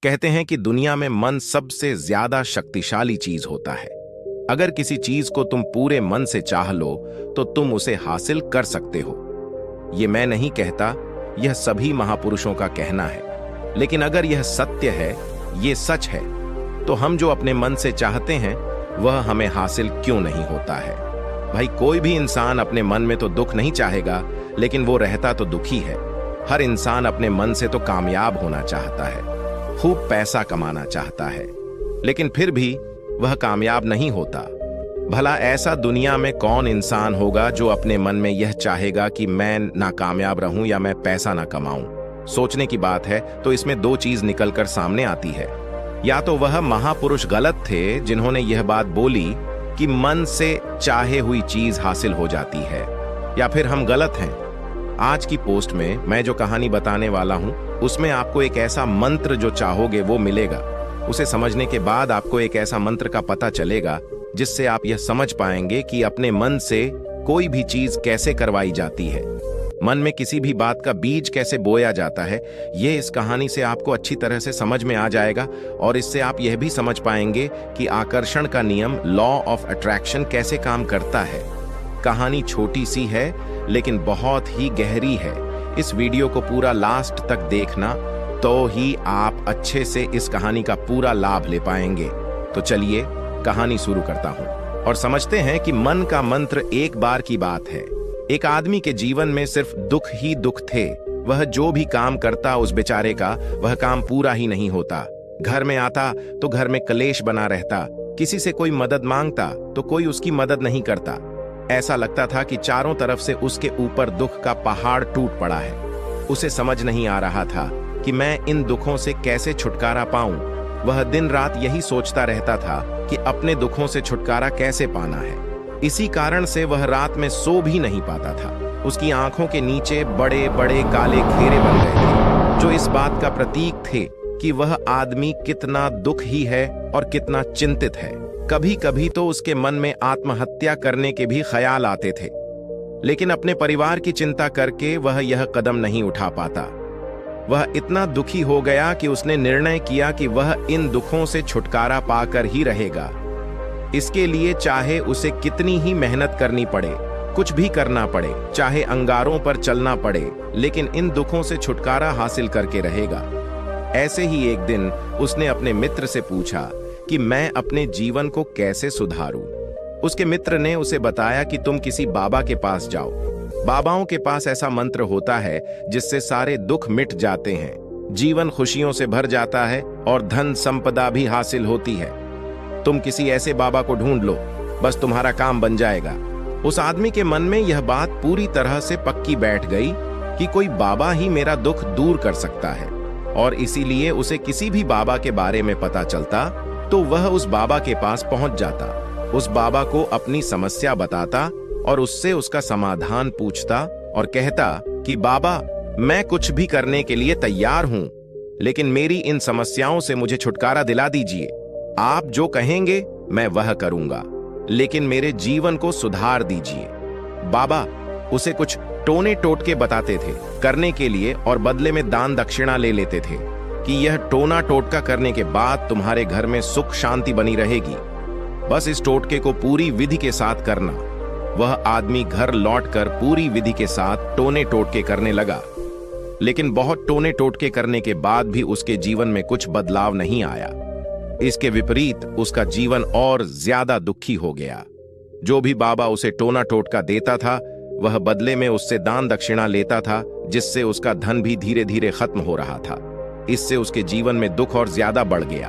कहते हैं कि दुनिया में मन सबसे ज्यादा शक्तिशाली चीज होता है। अगर किसी चीज को तुम पूरे मन से चाह लो तो तुम उसे हासिल कर सकते हो। ये मैं नहीं कहता, यह सभी महापुरुषों का कहना है। लेकिन अगर यह सत्य है, ये सच है, तो हम जो अपने मन से चाहते हैं वह हमें हासिल क्यों नहीं होता है? भाई, कोई भी इंसान अपने मन में तो दुख नहीं चाहेगा, लेकिन वो रहता तो दुखी है। हर इंसान अपने मन से तो कामयाब होना चाहता है, खूब पैसा कमाना चाहता है, लेकिन फिर भी वह कामयाब नहीं होता। भला ऐसा दुनिया में कौन इंसान होगा जो अपने मन में यह चाहेगा कि मैं नाकामयाब रहूं या मैं पैसा ना कमाऊं? सोचने की बात है तो इसमें दो चीज निकलकर सामने आती है। या तो वह महापुरुष गलत थे जिन्होंने यह बात बोली कि मन से चाहे हुई चीज हासिल हो जाती है, या फिर हम गलत हैं। आज की पोस्ट में मैं जो कहानी बताने वाला हूं उसमें आपको एक ऐसा मंत्र जो चाहोगे वो मिलेगा। उसे समझने के बाद आपको एक ऐसा मंत्र का पता चलेगा जिससे आप यह समझ पाएंगे कि अपने मन से कोई भी चीज कैसे करवाई जाती है, मन में किसी भी बात का बीज कैसे बोया जाता है। ये इस कहानी से आपको अच्छी तरह से समझ में आ जाएगा और इससे आप यह भी समझ पाएंगे कि आकर्षण का नियम, लॉ ऑफ अट्रैक्शन, कैसे काम करता है। कहानी छोटी सी है लेकिन बहुत ही गहरी है। इस वीडियो को पूरा लास्ट तक देखना, तो ही आप अच्छे से इस कहानी का पूरा लाभ ले पाएंगे। तो चलिए कहानी शुरू करता हूं और समझते हैं कि मन का मंत्र एक बार की बात है। एक आदमी के जीवन में सिर्फ दुख ही दुख थे। वह जो भी काम करता उस बेचारे का वह काम पूरा ही नहीं होता। घर में आता तो घर में कलेश बना रहता, किसी से कोई मदद मांगता तो कोई उसकी मदद नहीं करता। ऐसा लगता था कि चारों तरफ से उसके ऊपर दुख का पहाड़ टूट पड़ा है। उसे समझ नहीं आ रहा था कि मैं इन दुखों से कैसे छुटकारा पाऊं। वह दिन रात यही सोचता रहता था कि अपने दुखों से छुटकारा कैसे पाना है। इसी कारण से वह रात में सो भी नहीं पाता था। उसकी आंखों के नीचे बड़े बड़े काले घेरे बन गए थे, जो इस बात का प्रतीक थे कि वह आदमी कितना दुखी है और कितना चिंतित है। कभी कभी तो उसके मन में आत्महत्या करने के भी ख्याल आते थे, लेकिन अपने परिवार की चिंता करके वह यह कदम नहीं उठा पाता। वह इतना दुखी हो गया कि उसने निर्णय किया कि वह इन दुखों से छुटकारा पाकर ही रहेगा। इसके लिए चाहे उसे कितनी ही मेहनत करनी पड़े, कुछ भी करना पड़े, चाहे अंगारों पर चलना पड़े, लेकिन इन दुखों से छुटकारा हासिल करके रहेगा। ऐसे ही एक दिन उसने अपने मित्र से पूछा कि मैं अपने जीवन को कैसे सुधारूं। उसके मित्र ने उसे बताया कि तुम किसी बाबा के पास जाओ। बाबाओं के पास ऐसा मंत्र होता है जिससे सारे दुख मिट जाते हैं, जीवन खुशियों से भर जाता है और धन संपदा भी हासिल होती है। तुम किसी ऐसे बाबा को ढूंढ लो, बस तुम्हारा काम बन जाएगा। उस आदमी के मन में यह बात पूरी तरह से पक्की बैठ गई कि कोई बाबा ही मेरा दुख दूर कर सकता है, और इसीलिए उसे किसी भी बाबा के बारे में पता चलता तो वह उस बाबा के पास पहुंच जाता, उस बाबा को अपनी समस्या बताता और उससे उसका समाधान पूछता और कहता कि बाबा, मैं कुछ भी करने के लिए तैयार हूं, लेकिन मेरी इन समस्याओं से मुझे छुटकारा दिला दीजिए। आप जो कहेंगे मैं वह करूंगा, लेकिन मेरे जीवन को सुधार दीजिए। बाबा उसे कुछ टोने टोटके बताते थे करने के लिए और बदले में दान दक्षिणा ले लेते थे कि यह टोना टोटका करने के बाद तुम्हारे घर में सुख शांति बनी रहेगी। बस इस टोटके को पूरी विधि के साथ करना। वह आदमी घर लौटकर पूरी विधि के साथ टोने टोटके करने लगा, लेकिन बहुत टोने टोटके करने के बाद भी उसके जीवन में कुछ बदलाव नहीं आया। इसके विपरीत उसका जीवन और ज्यादा दुखी हो गया। जो भी बाबा उसे टोना टोटका देता था वह बदले में उससे दान दक्षिणा लेता था, जिससे उसका धन भी धीरे धीरे खत्म हो रहा था। इससे उसके जीवन में दुख और ज्यादा बढ़ गया।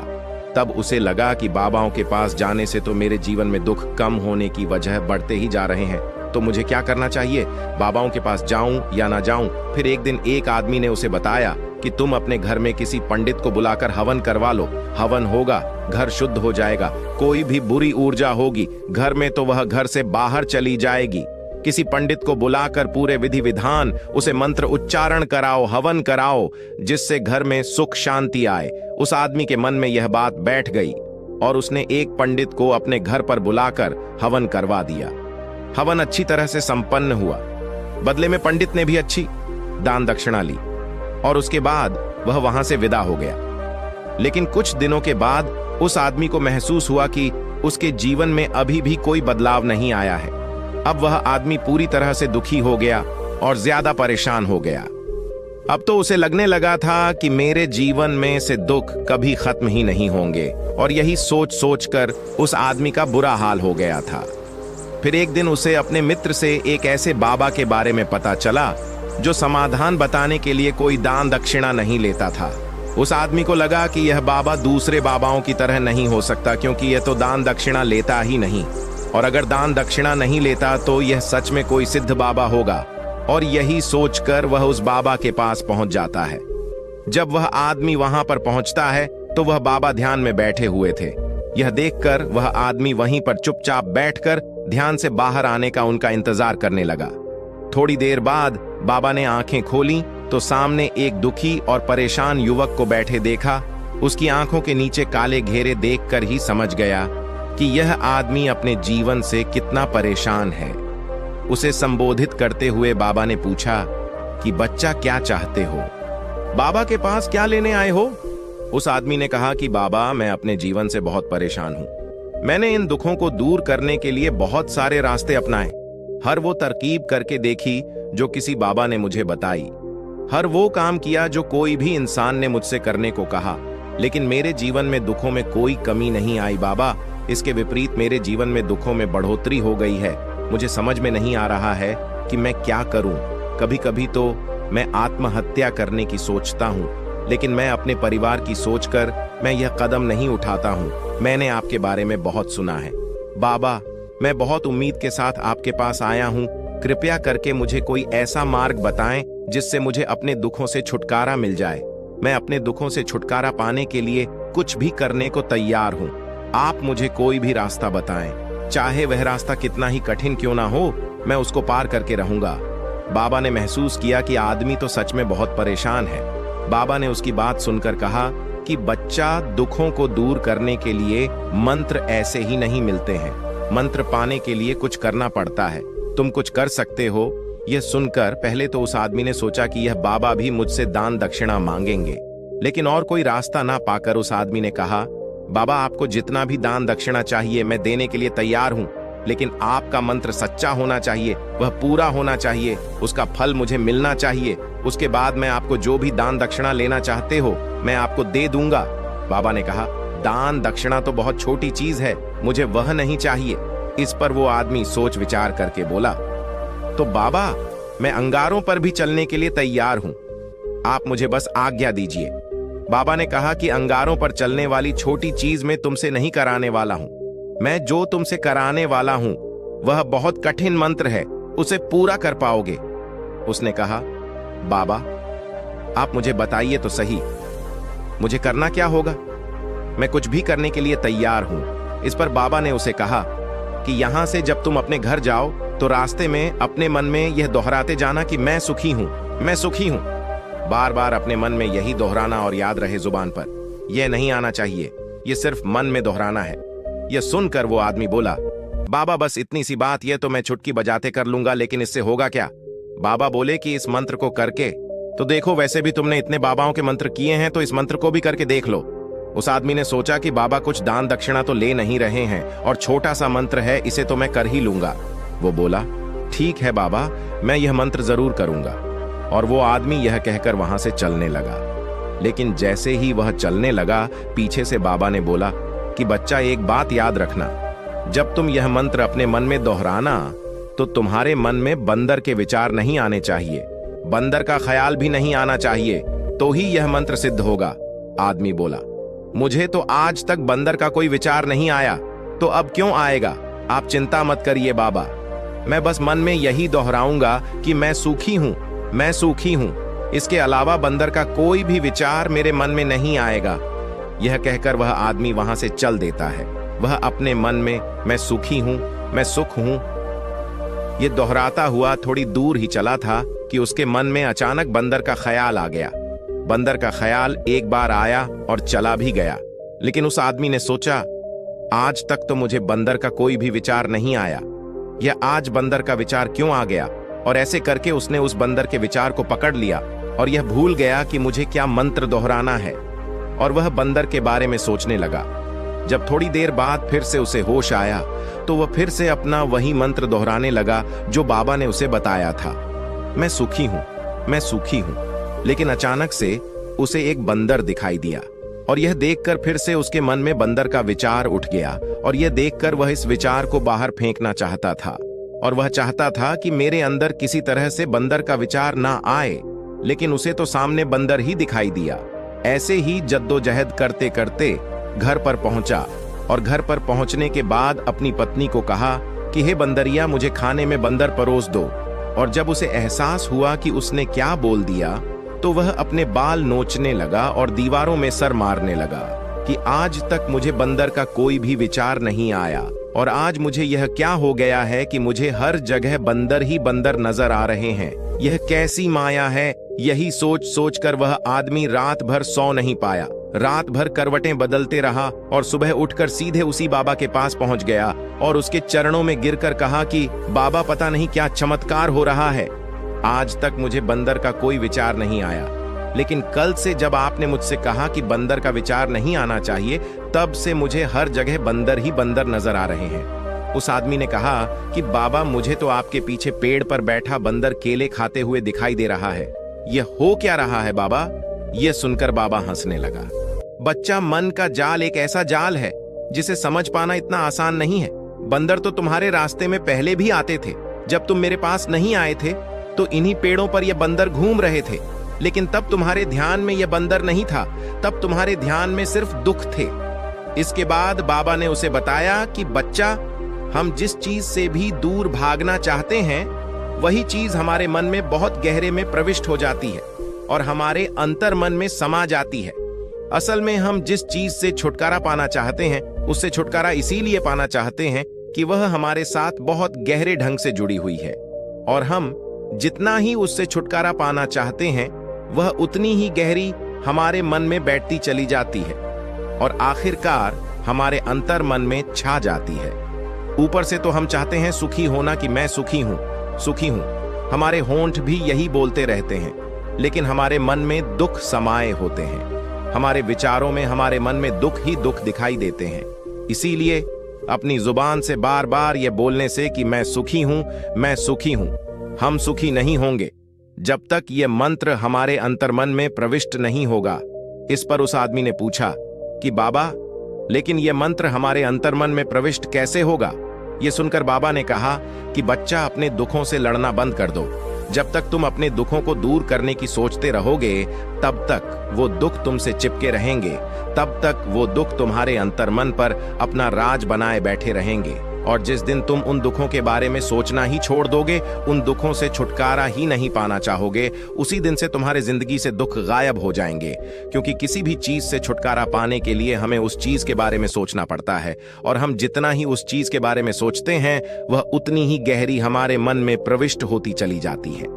तब उसे लगा कि बाबाओं के पास जाने से तो मेरे जीवन में दुख कम होने की वजह बढ़ते ही जा रहे हैं, तो मुझे क्या करना चाहिए? बाबाओं के पास जाऊं या ना जाऊं? फिर एक दिन एक आदमी ने उसे बताया कि तुम अपने घर में किसी पंडित को बुलाकर हवन करवा लो। हवन होगा, घर शुद्ध हो जाएगा, कोई भी बुरी ऊर्जा होगी घर में तो वह घर से बाहर चली जाएगी। किसी पंडित को बुलाकर पूरे विधि विधान उसे मंत्र उच्चारण कराओ, हवन कराओ, जिससे घर में सुख शांति आए। उस आदमी के मन में यह बात बैठ गई और उसने एक पंडित को अपने घर पर बुलाकर हवन करवा दिया। हवन अच्छी तरह से संपन्न हुआ। बदले में पंडित ने भी अच्छी दान दक्षिणा ली और उसके बाद वह वहां से विदा हो गया। लेकिन कुछ दिनों के बाद उस आदमी को महसूस हुआ कि उसके जीवन में अभी भी कोई बदलाव नहीं आया है। अब वह आदमी पूरी तरह से दुखी हो गया और ज्यादा परेशान हो गया। अब तो उसे लगने लगा था कि मेरे जीवन में से दुख कभी खत्म ही नहीं होंगे, और यही सोच सोचकर उस आदमी का बुरा हाल हो गया था। फिर एक दिन उसे अपने मित्र से एक ऐसे बाबा के बारे में पता चला जो समाधान बताने के लिए कोई दान दक्षिणा नहीं लेता था। उस आदमी को लगा कि यह बाबा दूसरे बाबाओं की तरह नहीं हो सकता, क्योंकि यह तो दान दक्षिणा लेता ही नहीं, और अगर दान दक्षिणा नहीं लेता तो यह सच में कोई सिद्ध बाबा होगा। और यही सोचकर वह उस बाबा के पास पहुंच जाता है। जब वह आदमी वहां पर पहुंचता है तो वह बाबा ध्यान में बैठे हुए थे। यह देखकर वह आदमी वहीं पर चुपचाप बैठकर ध्यान से बाहर आने का उनका इंतजार करने लगा। थोड़ी देर बाद बाबा ने आंखें खोली तो सामने एक दुखी और परेशान युवक को बैठे देखा। उसकी आंखों के नीचे काले घेरे देखकर ही समझ गया कि यह आदमी अपने जीवन से कितना परेशान है। उसे संबोधित करते हुए बाबा ने पूछा कि बच्चा, क्या चाहते हो? बाबा के पास क्या लेने आए हो? उस आदमी ने कहा कि बाबा, मैं अपने जीवन से बहुत परेशान हूं। मैंने इन दुखों को दूर करने के लिए बहुत सारे रास्ते अपनाए, हर वो तरकीब करके देखी जो किसी बाबा ने मुझे बताई, हर वो काम किया जो कोई भी इंसान ने मुझसे करने को कहा, लेकिन मेरे जीवन में दुखों में कोई कमी नहीं आई बाबा। इसके विपरीत मेरे जीवन में दुखों में बढ़ोतरी हो गई है। मुझे समझ में नहीं आ रहा है कि मैं क्या करूं। कभी कभी तो मैं आत्महत्या करने की सोचता हूं, लेकिन मैं अपने परिवार की सोचकर मैं यह कदम नहीं उठाता हूं। मैंने आपके बारे में बहुत सुना है बाबा, मैं बहुत उम्मीद के साथ आपके पास आया हूं। कृपया करके मुझे कोई ऐसा मार्ग बताएं जिससे मुझे अपने दुखों से छुटकारा मिल जाए। मैं अपने दुखों से छुटकारा पाने के लिए कुछ भी करने को तैयार हूं। आप मुझे कोई भी रास्ता बताएं, चाहे वह रास्ता कितना ही कठिन क्यों ना हो, मैं उसको पार करके रहूंगा। बाबा ने महसूस किया कि आदमी तो सच में बहुत परेशान है। बाबा ने उसकी बात सुनकर कहा कि बच्चा, दुखों को दूर करने के लिए मंत्र ऐसे ही नहीं मिलते हैं। मंत्र पाने के लिए कुछ करना पड़ता है। तुम कुछ कर सकते हो। यह सुनकर पहले तो उस आदमी ने सोचा कि यह बाबा भी मुझसे दान दक्षिणा मांगेंगे, लेकिन और कोई रास्ता ना पाकर उस आदमी ने कहा, बाबा, आपको जितना भी दान दक्षिणा चाहिए मैं देने के लिए तैयार हूं, लेकिन आपका मंत्र सच्चा होना चाहिए, वह पूरा होना चाहिए, उसका फल मुझे मिलना चाहिए। उसके बाद मैं आपको जो भी दान दक्षिणा लेना चाहते हो मैं आपको दे दूंगा। बाबा ने कहा, दान दक्षिणा तो बहुत छोटी चीज है, मुझे वह नहीं चाहिए। इस पर वो आदमी सोच विचार करके बोला, तो बाबा, मैं अंगारों पर भी चलने के लिए तैयार हूं, आप मुझे बस आज्ञा दीजिए। बाबा ने कहा कि अंगारों पर चलने वाली छोटी चीज मैं तुमसे नहीं कराने वाला हूं। मैं जो तुमसे कराने वाला हूं वह बहुत कठिन मंत्र है, उसे पूरा कर पाओगे। उसने कहा, बाबा, आप मुझे बताइए तो सही, मुझे करना क्या होगा? मैं कुछ भी करने के लिए तैयार हूं। इस पर बाबा ने उसे कहा कि यहां से जब तुम अपने घर जाओ तो रास्ते में अपने मन में यह दोहराते जाना कि मैं सुखी हूं, मैं सुखी हूं। बार बार अपने मन में यही दोहराना और याद रहे जुबान पर। यह नहीं आना चाहिए, यह सिर्फ मन में दोहराना है। यह सुनकर वो आदमी बोला, बाबा, बस इतनी सी बात, यह तो मैं चुटकी बजाते कर लूंगा, लेकिन इससे होगा क्या? बाबा बोले कि इस मंत्र को करके तो देखो, वैसे भी तुमने इतने बाबाओं के मंत्र किए हैं तो इस मंत्र को भी करके देख लो। उस आदमी ने सोचा कि बाबा कुछ दान दक्षिणा तो ले नहीं रहे हैं और छोटा सा मंत्र है, इसे तो मैं कर ही लूंगा। वो बोला, ठीक है बाबा, मैं यह मंत्र जरूर करूंगा। और वो आदमी यह कहकर वहां से चलने लगा। लेकिन जैसे ही वह चलने लगा, पीछे से बाबा ने बोला कि बच्चा, एक बात याद रखना, जब तुम यह मंत्र अपने मन में दोहराना तो तुम्हारे मन में बंदर के विचार नहीं आने चाहिए, बंदर का ख्याल भी नहीं आना चाहिए, तो ही यह मंत्र सिद्ध होगा। आदमी बोला, मुझे तो आज तक बंदर का कोई विचार नहीं आया, तो अब क्यों आएगा? आप चिंता मत करिए बाबा, मैं बस मन में यही दोहराऊंगा कि मैं सुखी हूं, मैं सुखी हूं। इसके अलावा बंदर का कोई भी विचार मेरे मन में नहीं आएगा। यह कहकर वह आदमी वहां से चल देता है। वह अपने मन में मैं सुखी हूं, मैं सुख हूं, यह दोहराता हुआ थोड़ी दूर ही चला था कि उसके मन में अचानक बंदर का ख्याल आ गया। बंदर का ख्याल एक बार आया और चला भी गया, लेकिन उस आदमी ने सोचा, आज तक तो मुझे बंदर का कोई भी विचार नहीं आया, यह आज बंदर का विचार क्यों आ गया? और ऐसे करके उसने उस बंदर के विचार को पकड़ लिया और यह भूल गया कि मुझे क्या मंत्र दोहराना है। और वह बंदर के बारे में सोचने लगा। जब थोड़ी देर बाद फिर से उसे होश आया तो वह फिर से अपना वही मंत्र दोहराने लगा जो बाबा ने उसे बताया था, मैं सुखी हूं, मैं सुखी हूं। लेकिन अचानक से उसे एक बंदर दिखाई दिया और यह देखकर फिर से उसके मन में बंदर का विचार उठ गया और यह देखकर वह इस विचार को बाहर फेंकना चाहता था और वह चाहता था कि मेरे अंदर किसी तरह से बंदर का विचार ना आए, लेकिन उसे तो सामने बंदर ही दिखाई दिया। ऐसे ही जद्दोजहद करते करते घर पर पहुंचा और घर पर पहुंचने के बाद अपनी पत्नी को कहा कि हे बंदरिया, मुझे खाने में बंदर परोस दो। और जब उसे एहसास हुआ कि उसने क्या बोल दिया तो वह अपने बाल नोचने लगा और दीवारों में सर मारने लगा कि आज तक मुझे बंदर का कोई भी विचार नहीं आया और आज मुझे यह क्या हो गया है कि मुझे हर जगह बंदर ही बंदर नजर आ रहे हैं। यह कैसी माया है। यही सोच सोच कर वह आदमी रात भर सो नहीं पाया। रात भर करवटें बदलते रहा और सुबह उठकर सीधे उसी बाबा के पास पहुंच गया और उसके चरणों में गिरकर कहा कि बाबा, पता नहीं क्या चमत्कार हो रहा है। आज तक मुझे बंदर का कोई विचार नहीं आया, लेकिन कल से जब आपने मुझसे कहा कि बंदर का विचार नहीं आना चाहिए, तब से मुझे हर जगह बंदर ही बंदर नजर आ रहे हैं। उस आदमी ने कहा कि बाबा, मुझे तो आपके पीछे पेड़ पर बैठा बंदर केले खाते हुए दिखाई दे रहा है। यह हो क्या रहा है बाबा? यह सुनकर बाबा हंसने लगा। बच्चा, मन का जाल एक ऐसा जाल है जिसे समझ पाना इतना आसान नहीं है। बंदर तो तुम्हारे रास्ते में पहले भी आते थे। जब तुम मेरे पास नहीं आए थे तो इन्हीं पेड़ों पर ये बंदर घूम रहे थे, लेकिन तब तुम्हारे ध्यान में यह बंदर नहीं था, तब तुम्हारे ध्यान में सिर्फ दुख थे। इसके बाद बाबा ने उसे बताया कि बच्चा, हम जिस चीज से भी दूर भागना चाहते हैं वही चीज हमारे मन में बहुत गहरे में प्रविष्ट हो जाती है और हमारे अंतर मन में समा जाती है। असल में हम जिस चीज से छुटकारा पाना चाहते हैं उससे छुटकारा इसीलिए पाना चाहते हैं कि वह हमारे साथ बहुत गहरे ढंग से जुड़ी हुई है और हम जितना ही उससे छुटकारा पाना चाहते हैं वह उतनी ही गहरी हमारे मन में बैठती चली जाती है और आखिरकार हमारे अंतर मन में छा जाती है। ऊपर से तो हम चाहते हैं सुखी होना कि मैं सुखी हूं, सुखी हूं। हमारे होंठ भी यही बोलते रहते हैं, लेकिन हमारे मन में दुख समाये होते हैं। हमारे विचारों में हमारे मन में दुख ही दुख दिखाई देते हैं। इसीलिए अपनी जुबान से बार बार यह बोलने से कि मैं सुखी हूं, मैं सुखी हूं, हम सुखी नहीं होंगे जब तक यह मंत्र हमारे अंतर्मन में प्रविष्ट नहीं होगा। इस पर उस आदमी ने पूछा कि बाबा, लेकिन यह मंत्र हमारे अंतर्मन में प्रविष्ट कैसे होगा? यह सुनकर बाबा ने कहा कि बच्चा, अपने दुखों से लड़ना बंद कर दो। जब तक तुम अपने दुखों को दूर करने की सोचते रहोगे तब तक वो दुख तुमसे चिपके रहेंगे, तब तक वो दुख तुम्हारे अंतर्मन पर अपना राज बनाए बैठे रहेंगे। और जिस दिन तुम उन दुखों के बारे में सोचना ही छोड़ दोगे, उन दुखों से छुटकारा ही नहीं पाना चाहोगे, उसी दिन से तुम्हारे जिंदगी से दुख गायब हो जाएंगे। क्योंकि किसी भी चीज से छुटकारा पाने के लिए हमें उस चीज के बारे में सोचना पड़ता है और हम जितना ही उस चीज के बारे में सोचते हैं वह उतनी ही गहरी हमारे मन में प्रविष्ट होती चली जाती है।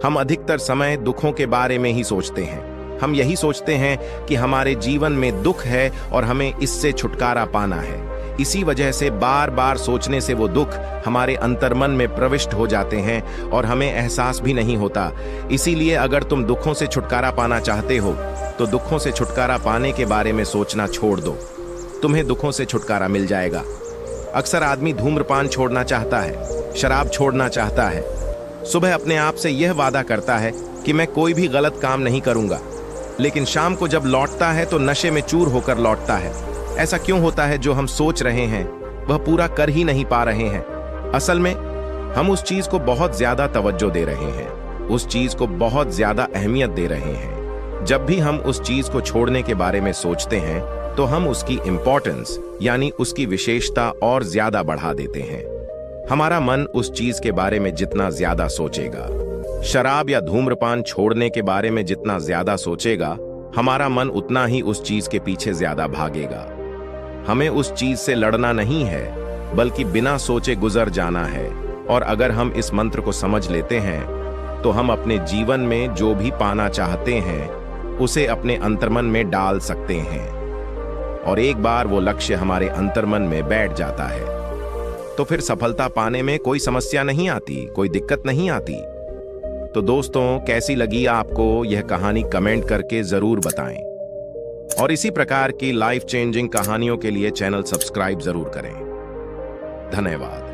हम अधिकतर समय दुखों के बारे में ही सोचते हैं। हम यही सोचते हैं कि हमारे जीवन में दुख है और हमें इससे छुटकारा पाना है। इसी वजह से बार बार सोचने से वो दुख हमारे अंतर्मन में प्रविष्ट हो जाते हैं और हमें एहसास भी नहीं होता। इसीलिए अगर तुम दुखों से छुटकारा पाना चाहते हो तो दुखों से छुटकारा पाने के बारे में सोचना छोड़ दो, तुम्हें दुखों से छुटकारा मिल जाएगा। अक्सर आदमी धूम्रपान छोड़ना चाहता है, शराब छोड़ना चाहता है, सुबह अपने आप से यह वादा करता है कि मैं कोई भी गलत काम नहीं करूंगा, लेकिन शाम को जब लौटता है तो नशे में चूर होकर लौटता है। ऐसा क्यों होता है? जो हम सोच रहे हैं वह पूरा कर ही नहीं पा रहे हैं। असल में हम उस चीज को बहुत ज्यादा तवज्जो दे रहे हैं, उस चीज को बहुत ज्यादा अहमियत दे रहे हैं। जब भी हम उस चीज को छोड़ने के बारे में सोचते हैं तो हम उसकी इंपॉर्टेंस यानी उसकी विशेषता और ज्यादा बढ़ा देते हैं। हमारा मन उस चीज के बारे में जितना ज्यादा सोचेगा, शराब या धूम्रपान छोड़ने के बारे में जितना ज्यादा सोचेगा, हमारा मन उतना ही उस चीज के पीछे ज्यादा भागेगा। हमें उस चीज से लड़ना नहीं है, बल्कि बिना सोचे गुजर जाना है। और अगर हम इस मंत्र को समझ लेते हैं तो हम अपने जीवन में जो भी पाना चाहते हैं उसे अपने अंतर्मन में डाल सकते हैं और एक बार वो लक्ष्य हमारे अंतर्मन में बैठ जाता है तो फिर सफलता पाने में कोई समस्या नहीं आती, कोई दिक्कत नहीं आती। तो दोस्तों, कैसी लगी आपको यह कहानी? कमेंट करके जरूर बताएं। और इसी प्रकार की लाइफ चेंजिंग कहानियों के लिए चैनल सब्सक्राइब जरूर करें। धन्यवाद।